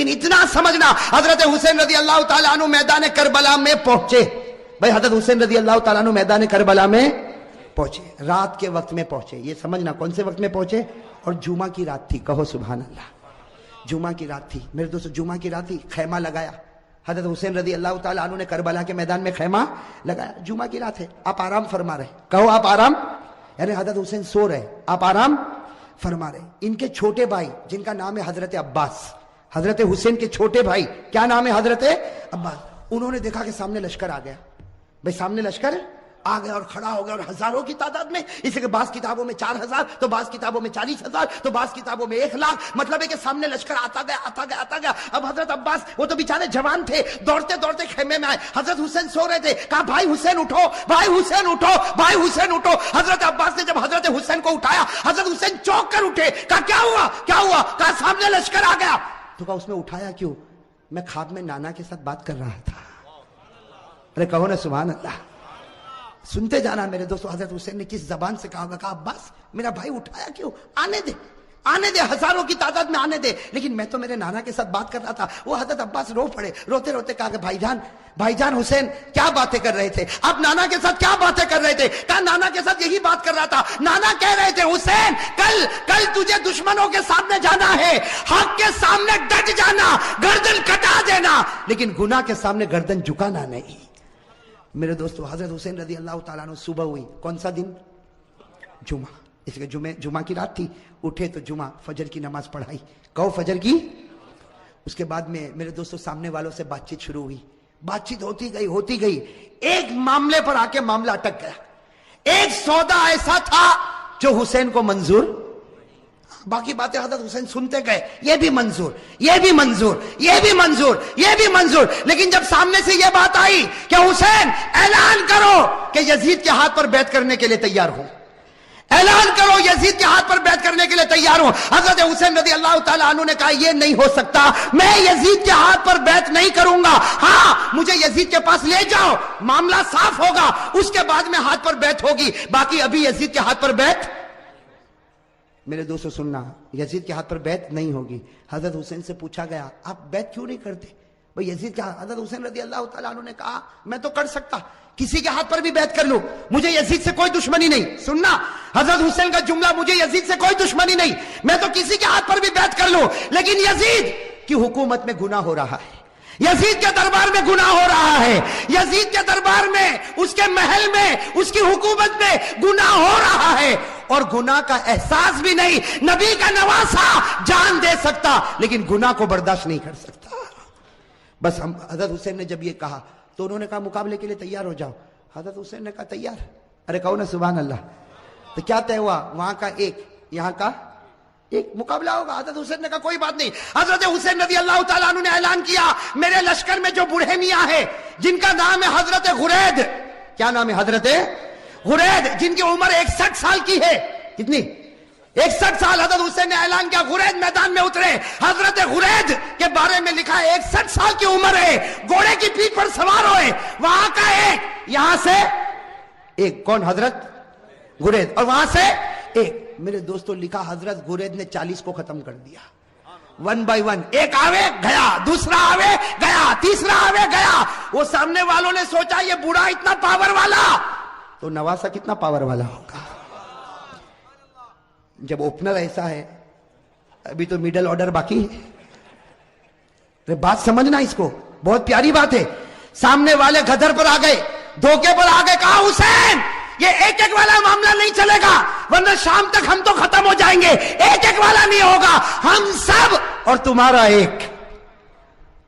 لیکن اتنا سمجھنا حضرت حسین رضی اللہ تعالیٰ عنہ میدان کربلا میں پہنچے. بھائی حضرت حسین رضی اللہ تعالیٰ عنہ میدان کربلا میں پہنچے, رات کے وقت میں پہنچے. یہ سمجھنا کون سے وقت میں پہنچے, اور جمعہ کی رات تھی. کہو سبحان اللہ. جمعہ کی رات تھی میرے دوستو, جمعہ کی رات تھی. خیمہ لگایا حضرت حسین رضی اللہ تعالیٰ عنہ نے, کربلا کے میدان میں خیمہ لگایا. جمعہ کی رات ہے, آپ آرام فرما رہے. کہو آپ آرام, یعنی حضرت حسین سو رہے, آپ آرام فرما رہے. ان کے چھوٹے بھائی جن کا نام ہے حضرت عباس, حضرت حسین کے چھوٹے بھائی کیا نام ہے, حضرت عباس. انہوں نے دیکھا کہ سامنے لشکر آ گیا. بھائی سامنے لشکر آ گیا اور کھڑا ہو گیا, اور ہزاروں کی تعداد میں. اس لیے بعض کتابوں میں 4000, تو بعض کتابوں میں 40,000, تو بعض کتابوں میں 1,00,000. مطلب ہے کہ سامنے لشکر آتا گیا آتا گیا آتا گیا. اب حضرت عباس وہ تو بیچارے جوان تھے, دوڑتے دوڑتے خیمے میں آئے. حضرت حسین سو رہے تھے. کہا بھائی حسین اٹھو, بھائی حسین اٹھو, بھائی حسین اٹھو. حضرت عباس نے جب حضرت حسین کو اٹھایا, حضرت حسین چونک کر اٹھے. کہا کیا ہوا کیا ہوا؟ کہا سامنے لشکر آ گیا. تو کہا اس میں اٹھایا کیوں؟ میں خواب میں نانا کے ساتھ بات کر رہا تھا. ارے کہو نا سبحان اللہ. سنتے جانا میرے دوستو, حضرت حسین نے کس زبان سے کہا ہوگا. کہا عباس میرا بھائی اٹھایا کیوں؟ آنے دے آنے دے, ہزاروں کی تعداد میں آنے دے. لیکن میں تو میرے نانا کے ساتھ بات کر رہا تھا. وہ حضرت عباس رو پڑے, روتے روتے کہا کہ بھائی جان حسین کیا باتیں کر رہے تھے آپ, نانا کے ساتھ کیا باتیں کر رہے تھے؟ کہا نانا کے ساتھ یہی بات کر رہا تھا. نانا کہہ رہے تھے حسین کل تجھے دشمنوں کے سامنے جانا ہے, حق کے سامنے ڈٹ جانا, گردن کٹا دینا, لیکن گناہ کے سامنے گردن جھکانا نہیں. میرے دوستو حضرت حسین رضی اللہ تعالیٰ عنہ صبح ہوئی, کون سا دن؟ جمعہ. اس لیے جمعہ کی رات تھی. اٹھے تو جمعہ فجر کی نماز پڑھائی. کہو فجر کی. اس کے بعد میں میرے دوستو سامنے والوں سے بات چیت شروع ہوئی. بات چیت ہوتی گئی. ایک معاملے پر آ کے معاملہ اٹک گیا. ایک سودا ایسا تھا جو حسین کو منظور, باقی باتیں حضرت حسین سنتے گئے, یہ بھی منظور, یہ بھی منظور, یہ بھی منظور, یہ بھی منظور. لیکن جب سامنے سے یہ بات آئی کہ حسین اعلان کرو کہ یزید کے ہاتھ پر بیعت کرنے کے لیے تیار ہوں, اعلان کرو یزید کے ہاتھ پر بیعت کرنے کے لیے تیار ہوں. حضرت حسین رضی اللہ تعالیٰ عنہ نے کہا یہ نہیں ہو سکتا, میں یزید کے ہاتھ پر بیعت نہیں کروں گا. ہاں مجھے یزید کے پاس لے جاؤ, معاملہ صاف ہوگا, اس کے بعد میں ہاتھ پر بیعت ہوگی, باقی ابھی یزید کے ہاتھ پر بیعت. میرے دوستو سننا, یزید کے ہاتھ پر بیعت نہیں ہوگی. حضرت حسین سے پوچھا گیا آپ بیعت کیوں نہیں کرتے بھئی یزید کے ہاتھ؟ حضرت حسین رضی اللہ تعالیٰ عنہ نے کہا میں تو کر سکتا, کسی کے ہاتھ پر بھی بیعت کر لوں, مجھے یزید سے کوئی دشمنی نہیں. سننا حضرت حسین کا جملہ, مجھے یزید سے کوئی دشمنی نہیں, میں تو کسی کے ہاتھ پر بھی بیعت کر لوں, لیکن یزید کی حکومت میں گناہ ہو رہا ہے, یزید کے دربار میں گناہ ہو رہا ہے, یزید کے دربار میں, اس کے محل میں, اس کی حکومت میں گناہ ہو رہا ہے, اور گناہ کا احساس بھی نہیں. نبی کا نواسا جان دے سکتا لیکن گناہ کو برداشت نہیں کر سکتا. بس حضرت حسین نے جب یہ کہا تو انہوں نے کہا مقابلے کے لیے تیار ہو جاؤ. حضرت حسین نے کہا تیار. ارے کہو نا سبحان اللہ. تو کیا طے ہوا؟ وہاں کا ایک, یہاں کا ایک, مقابلہ ہوگا. حضرت حسین نے کہا کوئی بات نہیں. حضرت حسین رضی اللہ تعالیٰ عنہ نے اعلان کیا میرے لشکر میں جو بوڑھے میاں ہے جن کا نام ہے حضرت غرید, کیا نام ہے؟ حضرت غرید, جن کی عمر 61 سال کی ہے. کتنی؟ 61 سال. حضرت حسین نے اعلان کیا غرید میدان میں اترے. حضرت غرید کے بارے میں لکھا ہے 61 سال کی عمر ہے, گھوڑے کی پیٹھ پر سوار ہوئے. وہاں کا ایک, یہاں سے ایک, کون؟ حضرت غرید, اور وہاں سے ایک. میرے دوستو لکھا حضرت غرید نے 40 کو ختم کر دیا, 1 by 1. ایک آوے گیا, دوسرا آوے گیا, تیسرا آوے گیا. وہ سامنے والوں نے سوچا یہ بوڑھا اتنا پاور والا, تو نواسا کتنا پاور والا ہوگا. جب اوپنر ایسا ہے, ابھی تو میڈل آرڈر باقی ہے. بات سمجھنا اس کو, بہت پیاری بات ہے. سامنے والے گدر پر آ گئے, دھوکے پر آ گئے. کہا حسین یہ ایک ایک والا معاملہ نہیں چلے گا, ورنہ شام تک ہم تو ختم ہو جائیں گے. ایک ایک والا نہیں ہوگا, ہم سب اور تمہارا ایک,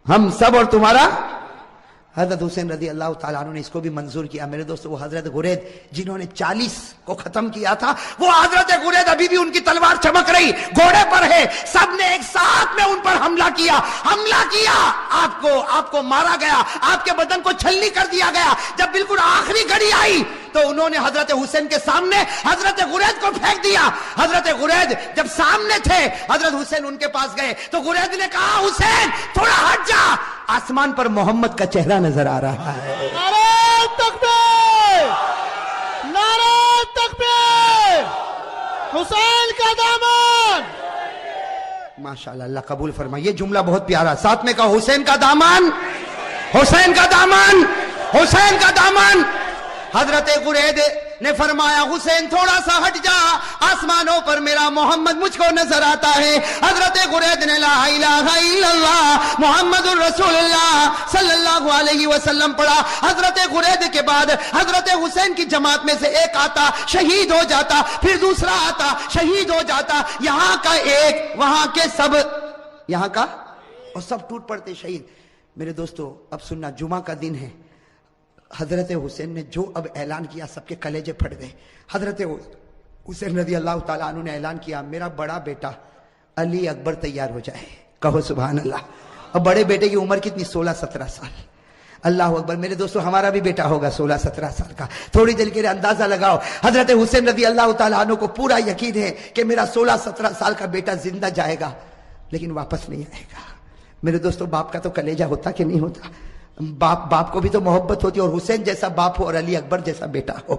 ہم سب اور تمہارا. حضرت حسین رضی اللہ تعالیٰ عنہ نے اس کو بھی منظور کیا. میرے دوستو وہ حضرت غرید جنہوں نے 40 کو ختم کیا تھا, وہ حضرت غرید ابھی بھی ان کی تلوار چمک رہی, گھوڑے پر ہے. سب نے ایک ساتھ میں ان پر حملہ کیا. آپ کو مارا گیا, آپ کے بدن کو چھلنی کر دیا گیا. جب بالکل آخری گھڑی آئی تو انہوں نے حضرت حسین کے سامنے حضرت غرید کو پھینک دیا. حضرت غرید جب سامنے تھے, حضرت حسین ان کے پاس گئے تو غرید نے کہا حسین تھوڑا ہٹ جا, آسمان پر محمد کا چہرہ نظر آ رہا ہے. نعرہ تکبیر, نعرہ تکبیر, حسین کا دامن. ماشاءاللہ اللہ قبول فرمائے. یہ جملہ بہت پیارا. ساتھ میں کہا حسین کا دامن, حسین کا دامن, حسین کا دامن. حضرت قرید نے فرمایا حسین تھوڑا سا ہٹ جا, آسمانوں پر میرا محمد مجھ کو نظر آتا ہے. حضرت قرید نے لا الہ الا اللہ محمد الرسول اللہ صلی اللہ علیہ وسلم پڑھا. حضرت قرید کے بعد حضرت حسین کی جماعت میں سے ایک آتا شہید ہو جاتا, پھر دوسرا آتا شہید ہو جاتا. یہاں کا ایک وہاں کے سب, یہاں کا اور سب ٹوٹ پڑتے شہید. میرے دوستو اب سننا, جمعہ کا دن ہے. حضرت حسین نے جو اب اعلان کیا سب کے کلیجے پھٹ گئے. حضرت حسین رضی اللہ تعالیٰ عنہ نے اعلان کیا میرا بڑا بیٹا علی اکبر تیار ہو جائے. کہو سبحان اللہ. اب بڑے بیٹے کی عمر کتنی؟ 16-17 سال. اللہ اکبر. میرے دوستو ہمارا بھی بیٹا ہوگا 16-17 سال کا. تھوڑی دیر کے لیے اندازہ لگاؤ. حضرت حسین رضی اللہ تعالیٰ عنہ کو پورا یقین ہے کہ میرا 16-17 سال کا بیٹا زندہ جائے گا لیکن واپس نہیں آئے گا. میرے دوستو باپ کا تو کلیجہ ہوتا کہ نہیں ہوتا؟ باپ کو بھی تو محبت ہوتی ہے, اور حسین جیسا باپ ہو اور علی اکبر جیسا بیٹا ہو.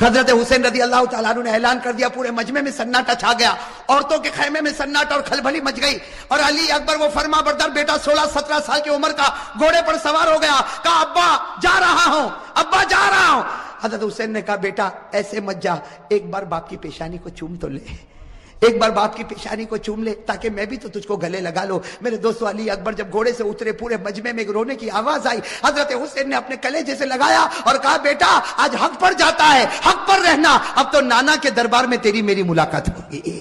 حضرت حسین رضی اللہ تعالیٰ عنہ نے اعلان کر دیا, پورے مجمع میں سناٹا چھا گیا, عورتوں کے خیمے میں سناٹا اور کھلبلی مچ گئی. اور علی اکبر وہ فرما بردار بیٹا 16-17 سال کی عمر کا گھوڑے پر سوار ہو گیا. کہا ابا جا رہا ہوں, ابا جا رہا ہوں. حضرت حسین نے کہا بیٹا ایسے مت جا, ایک بار باپ کی پیشانی کو چوم تو لے, ایک بار باپ کی پیشانی کو چوم لے تاکہ میں بھی تو تجھ کو گلے لگا لو. میرے دوستو علی اکبر جب گھوڑے سے اترے پورے مجمع میں رونے کی آواز آئی. حضرت حسین نے اپنے کلیجے سے لگایا اور کہا بیٹا آج حق پر جاتا ہے, حق پر رہنا, اب تو نانا کے دربار میں تیری میری ملاقات ہوگی.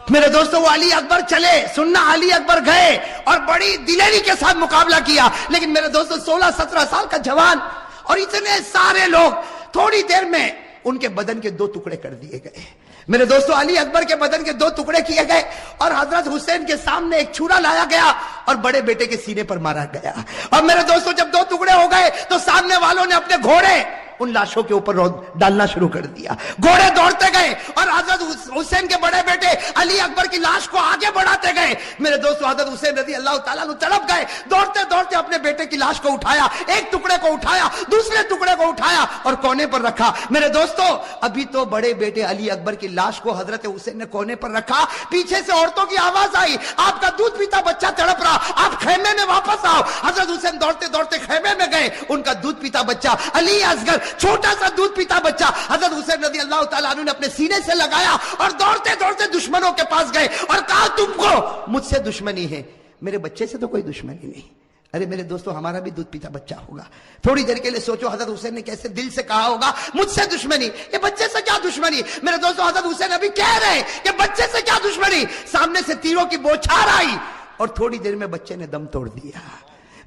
میرے دوستو وہ علی اکبر چلے, سننا علی اکبر گئے اور بڑی دلیری کے ساتھ مقابلہ کیا. لیکن میرے دوستو 16-17 سال کا جوان اور اتنے سارے لوگ, تھوڑی دیر میں ان کے بدن کے 2 ٹکڑے کر دیے گئے. میرے دوستو علی اکبر کے بدن کے 2 ٹکڑے کیے گئے اور حضرت حسین کے سامنے ایک چھرا لایا گیا اور بڑے بیٹے کے سینے پر مارا گیا. اور میرے دوستو جب 2 ٹکڑے ہو گئے تو سامنے والوں نے اپنے گھوڑے ان لاشوں کے اوپر ڈالنا شروع کر دیا. گھوڑے دوڑتے گئے اور حضرت حسین کے بڑے بیٹے علی اکبر کی لاش کو آگے بڑھاتے گئے. میرے دوستو حضرت حسین رضی اللہ تعالیٰ عنہ تڑپ گئے, دوڑتے دوڑتے اپنے بیٹے کی لاش کو اٹھایا, ایک ٹکڑے کو اٹھایا, دوسرے ٹکڑے کو اٹھایا اور کونے پر رکھا. میرے دوستو ابھی تو بڑے بیٹے علی اکبر کی لاش کو حضرت حسین نے کونے پر رکھا, پیچھے سے عورتوں کی آواز آئی آپ کا دودھ پیتا بچہ تڑپ رہا, آپ خیمے میں واپس آؤ. حضرت حسین دوڑتے دوڑتے خیمے میں گئے, ان کا دودھ پیتا بچہ علی اصغر چھوٹا سا دودھ پیتا بچہ حضرت حسین رضی اللہ تعالیٰ عنہ نے اپنے سینے سے لگایا اور دوڑتے دوڑتے دشمنوں کے پاس گئے اور کہا تم کو مجھ سے دشمنی ہے, میرے بچے سے تو کوئی دشمنی نہیں. ارے میرے دوستو ہمارا بھی دودھ پیتا بچہ ہوگا. تھوڑی دیر کے لیے سوچو حضرت حسین نے کیسے دل سے کہا ہوگا مجھ سے دشمنی, یہ بچے سے کیا دشمنی. میرے دوستو حضرت حسین ابھی کہہ رہے کہ بچے سے کیا دشمنی. سامنے سے تیروں کی بوچھار آئی اور تھوڑی دیر میں بچے نے دم توڑ دیا.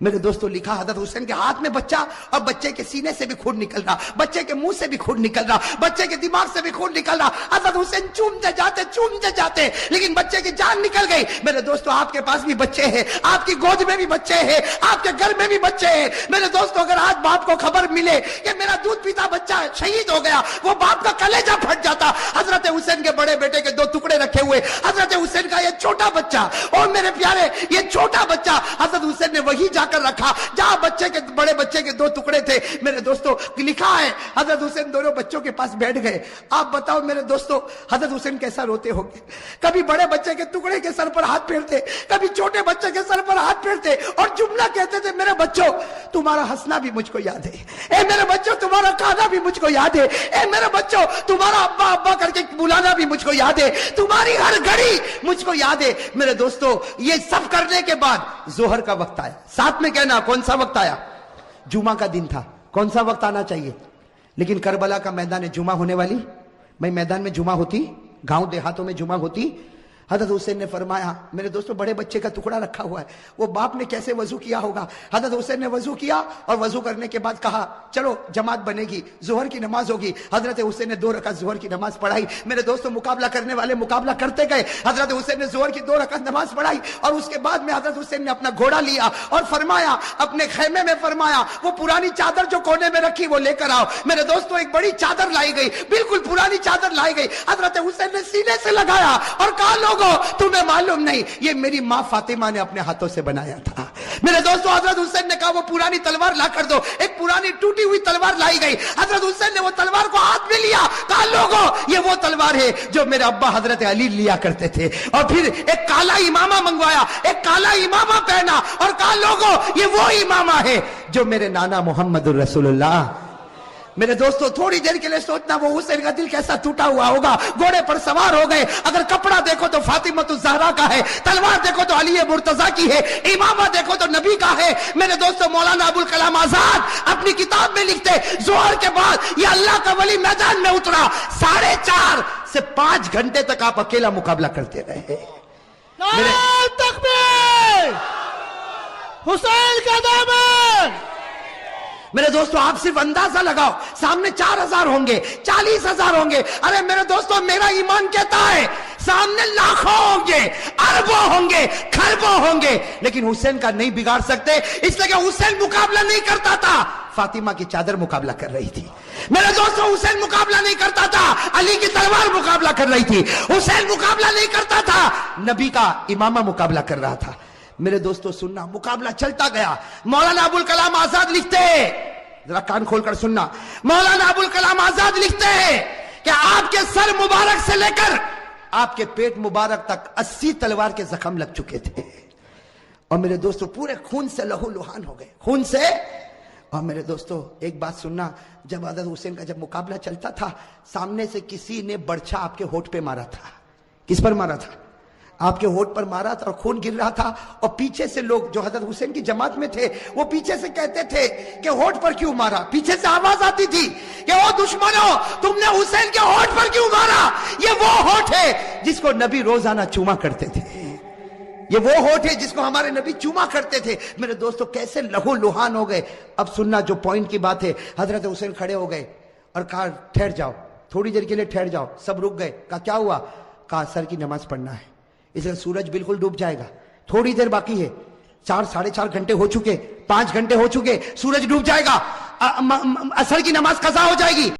میرے دوستو لکھا حضرت حسین کے ہاتھ میں بچہ اور بچے کے سینے سے بھی خون نکل رہا, بچے کے منہ سے بھی خون نکل رہا, بچے کے دماغ سے بھی خون نکل رہا. حضرت حسین چومتے جاتے لیکن بچے کی جان نکل گئی. میرے دوستو آپ کے پاس بھی بچے ہیں, آپ کی گود میں بھی بچے ہیں, آپ کے گھر میں بھی بچے ہیں. میرے دوستو اگر آج باپ کو خبر ملے کہ میرا دودھ پیتا بچہ شہید ہو گیا, وہ باپ کا کلیجہ پھٹ جاتا. حضرت حسین کے بڑے بیٹے کے 2 ٹکڑے رکھے ہوئے, حضرت حسین کا یہ چھوٹا بچہ, اور میرے پیارے یہ چھوٹا بچہ حضرت حسین نے وہی جا کر رکھا جہاں بچے کے بڑے بچے کے 2 ٹکڑے تھے. میرے دوستو لکھا ہے حضرت حسین دونوں بچوں کے پاس بیٹھ گئے. آپ بتاؤ میرے دوستو حضرت حسین کیسا روتے ہوں گے. کبھی بڑے بچے کے ٹکڑے کے سر پر ہاتھ پھیرتے, کبھی چھوٹے بچے کے سر پر ہاتھ پھیرتے اور جملہ کہتے تھے میرے بچوں تمہارا ہنسنا بھی مجھ کو یاد ہے, اے میرے بچوں تمہارا کھانا بھی مجھ کو یاد ہے, اے میرے بچوں تمہارا ابا ابا کر کے بلانا بھی مجھ کو یاد ہے, تمہاری ہر گھڑی مجھ کو یاد ہے. میرے دوستو یہ سب کرنے کے بعد ظہر کا وقت آیا. ساتھ میں کہنا کون سا وقت آیا؟ جمعہ کا دن تھا. کون سا وقت آنا چاہیے؟ لیکن کربلا کا میدان جمعہ ہونے والی, بھائی میدان میں جمعہ ہوتی, گاؤں دیہاتوں میں جمعہ ہوتی. حضرت حسین نے فرمایا میرے دوستو بڑے بچے کا ٹکڑا رکھا ہوا ہے, وہ باپ نے کیسے وضو کیا ہوگا. حضرت حسین نے وضو کیا اور وضو کرنے کے بعد کہا چلو جماعت بنے گی, ظہر کی نماز ہوگی. حضرت حسین نے 2 رکعت ظہر کی نماز پڑھائی. میرے دوستو مقابلہ کرنے والے مقابلہ کرتے گئے. حضرت حسین نے ظہر کی 2 رکعت نماز پڑھائی اور اس کے بعد میں حضرت حسین نے اپنا گھوڑا لیا اور فرمایا اپنے خیمے میں فرمایا وہ پرانی چادر جو کونے میں رکھی وہ لے کر آؤ. میرے دوستو ایک بڑی چادر لائی گئی, بالکل پرانی چادر لائی گئی. حضرت حسین نے سینے سے لگایا اور کہا لوگوں تمہیں معلوم نہیں یہ میری ماں فاطمہ نے اپنے ہاتھوں سے بنایا تھا. میرے دوستوں حضرت حسین نے کہا وہ پرانی تلوار لا کر دو. ایک پرانی ٹوٹی ہوئی تلوار لائی گئی. حضرت حسین نے وہ تلوار کو ہاتھ میں لیا. کہا لوگوں یہ وہ تلوار ہے جو میرے ابا حضرت علی لیا کرتے تھے. اور پھر ایک کالا امامہ منگوایا, ایک کالا امامہ پہنا اور کہا لوگوں یہ وہ امامہ ہے جو میرے نانا محمد الرسول اللہ. میرے دوستو تھوڑی دیر کے لیے سوچنا وہ حسین کا دل کیسا ٹوٹا ہوا ہوگا. گھوڑے پر سوار ہو گئے. اگر کپڑا دیکھو تو فاطمۃ الزہرا کا ہے, تلوار دیکھو تو علی مرتضیٰ کی ہے, امامہ دیکھو تو نبی کا ہے. میرے دوستو مولانا ابوالکلام آزاد اپنی کتاب میں لکھتے ظہر کے بعد یہ اللہ کا ولی میدان میں اترا. 4.5 سے 5 گھنٹے تک آپ اکیلا مقابلہ کرتے رہے. نعرہ تکبیر, حسین کا دامن. میرے دوستو آپ صرف اندازہ لگاؤ, سامنے 4,000 ہوں گے, 40,000 ہوں گے. ارے میرے دوستو میرا ایمان کہتا ہے سامنے لاکھوں ہوں گے, اربوں ہوں گے, کھربوں ہوں گے, لیکن حسین کا نہیں بگاڑ سکتے, اس لیے کہ حسین مقابلہ نہیں کرتا تھا, فاطمہ کی چادر مقابلہ کر رہی تھی. میرے دوستو حسین مقابلہ نہیں کرتا تھا, علی کی تلوار مقابلہ کر رہی تھی. حسین مقابلہ نہیں کرتا تھا, نبی کا امامہ مقابلہ کر رہا تھا. میرے دوستو سننا, مقابلہ چلتا گیا. مولانا ابوالکلام آزاد لکھتے ہیں, ذرا کان کھول کر سننا, مولانا ابوالکلام آزاد لکھتے ہیں کہ آپ کے سر مبارک سے لے کر آپ کے پیٹ مبارک تک 80 تلوار کے زخم لگ چکے تھے. اور میرے دوستو پورے خون سے لہو لہان ہو گئے, خون سے. اور میرے دوستو ایک بات سننا, جب حضرت حسین کا جب مقابلہ چلتا تھا, سامنے سے کسی نے برچھا آپ کے ہونٹ پہ مارا تھا. کس پر مارا تھا؟ آپ کے ہونٹ پر مارا تھا اور خون گر رہا تھا. اور پیچھے سے لوگ جو حضرت حسین کی جماعت میں تھے وہ پیچھے سے کہتے تھے کہ ہونٹ پر کیوں مارا. پیچھے سے آواز آتی تھی کہ او دشمنوں تم نے حسین کے ہونٹ پر کیوں مارا, یہ وہ ہونٹ ہے جس کو نبی روزانہ چوما کرتے تھے, یہ وہ ہونٹ ہے جس کو ہمارے نبی چوما کرتے تھے. میرے دوستو کیسے لہو لہان ہو گئے. اب سننا جو پوائنٹ کی بات ہے, حضرت حسین کھڑے ہو گئے اور کہا ٹھہر جاؤ, تھوڑی دیر کے لیے ٹھہر جاؤ. سب رک گئے. کہا کیا ہوا؟ کہا سر کی نماز پڑھنا ہے, اس لیے سورج بالکل ڈوب جائے گا, تھوڑی دیر باقی ہے, 4-4.5 گھنٹے ہو چکے, 5 گھنٹے ہو چکے, سورج ڈوب جائے گا, عصر کی نماز قضا ہو جائے گی.